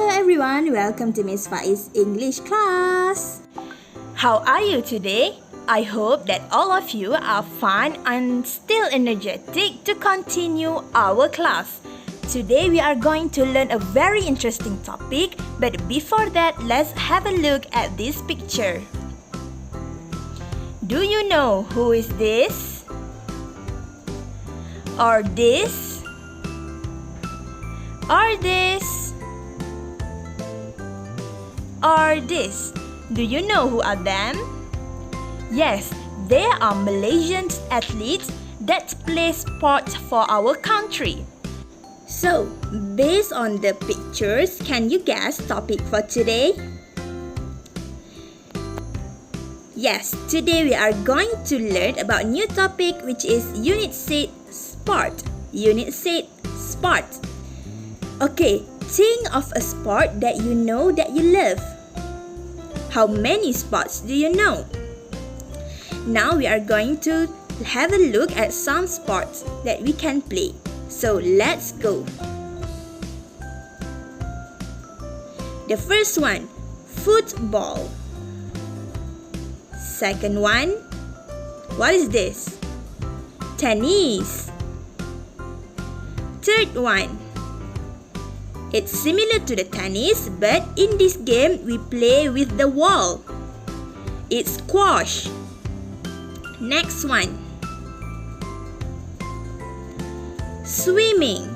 Hello everyone, welcome to Miss Faiz English class. How are you today? I hope that all of you are fine and still energetic to continue our class. Today we are going to learn a very interesting topic, but before that, let's have a look at this picture. Do you know who is this? Or this? Or this? Or this? Do you know who are them? Yes, they are Malaysian athletes that play sports for our country. So, based on the pictures, can you guess topic for today? Yes, today we are going to learn about new topic which is Unit 6 Sport. Unit 6 Sport. Okay, think of a sport that you know that you love. How many sports do you know? Now we are going to have a look at some sports that we can play. So let's go. The first one, football. Second one, what is this? Tennis. Third one, it's similar to the tennis, but in this game we play with the wall. It's squash. Next one, swimming.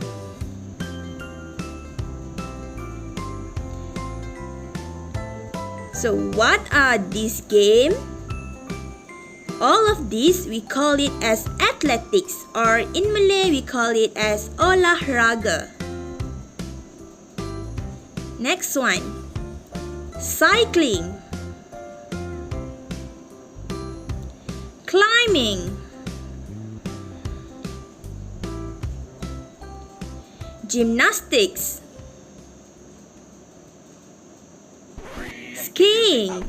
So what are these games? All of these we call it as athletics, or in Malay we call it as olahraga. Next one, cycling, climbing, gymnastics, skiing,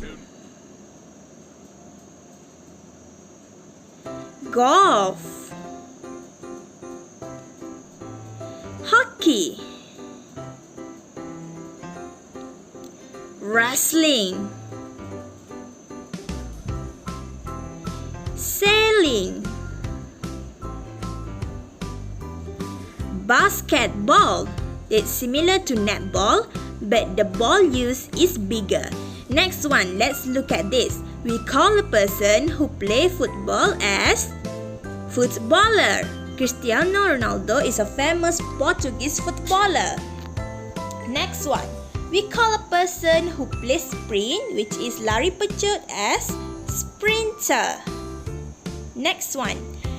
golf, hockey, wrestling, sailing, basketball. It's similar to netball, but the ball used is bigger. Next one, let's look at this. We call a person who play football as footballer. Cristiano Ronaldo is a famous Portuguese footballer. Next one, we call a person who plays sprint, which is lari pecut, as sprinter. Next one,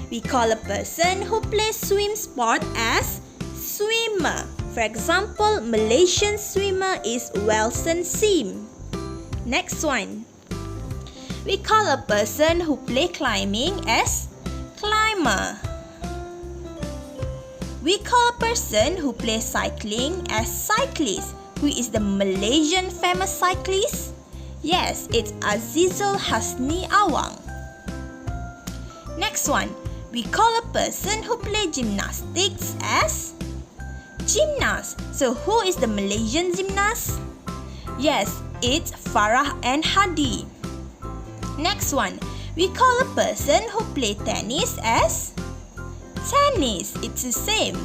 we call a person who plays swim sport as swimmer. For example, Malaysian swimmer is Wilson Sim. Next one, we call a person who play climbing as climber. We call a person who plays cycling as cyclist. Who is the Malaysian famous cyclist? Yes, it's Azizul Hasni Awang. Next one, we call a person who play gymnastics as gymnast. So who is the Malaysian gymnast? Yes, it's Farah and Hadi. Next one, we call a person who play tennis as tennis. It's the same.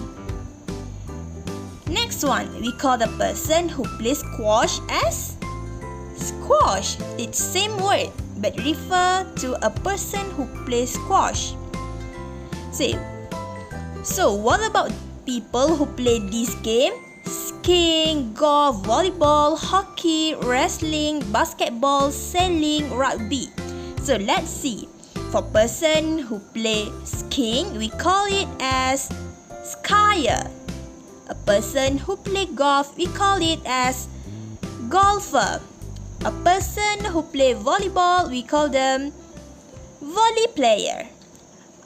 Next one, we call the person who plays squash as squash. It's same word, but refer to a person who plays squash. So what about people who play this game? Skiing, golf, volleyball, hockey, wrestling, basketball, sailing, rugby. So let's see. For person who play skiing, we call it as skier. A person who play golf, we call it as golfer. A person who play volleyball, we call them volley player.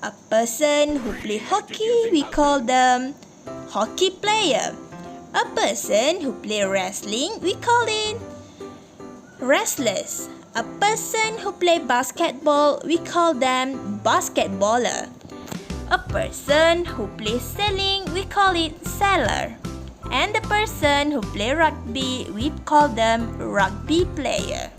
A person who play hockey, we call them hockey player. A person who play wrestling, we call it wrestlers. A person who play basketball, we call them basketballer. A person who plays sailing, we call it sailor. And the person who play rugby, we call them rugby player.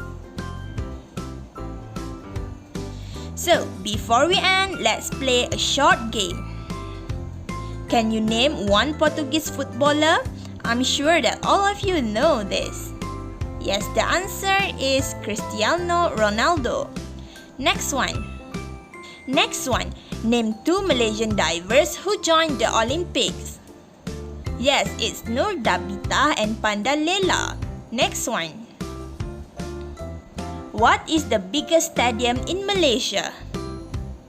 So, before we end, let's play a short game. Can you name one Portuguese footballer? I'm sure that all of you know this. Yes, the answer is Cristiano Ronaldo. Next one. Name 2 Malaysian divers who joined the Olympics. Yes, it's Nur Dabita and Panda Lela. Next one. What is the biggest stadium in Malaysia?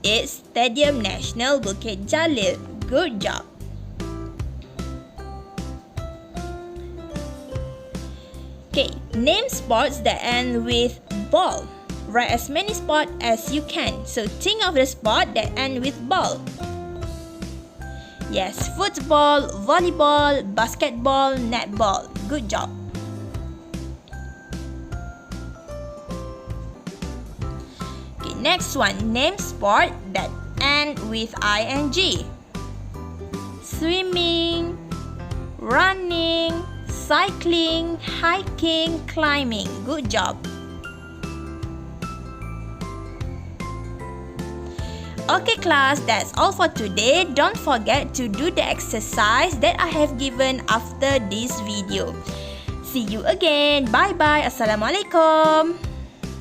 It's Stadium Nasional Bukit Jalil. Good job. Okay, name sports that end with ball. Write as many sports as you can. So think of the sport that end with ball. Yes, football, volleyball, basketball, netball. Good job. Okay, next one. Name sport that end with ing. Swimming, running, cycling, hiking, climbing. Good job. Okay class, that's all for today. Don't forget to do the exercise that I have given after this video. See you again. Bye bye. Assalamualaikum.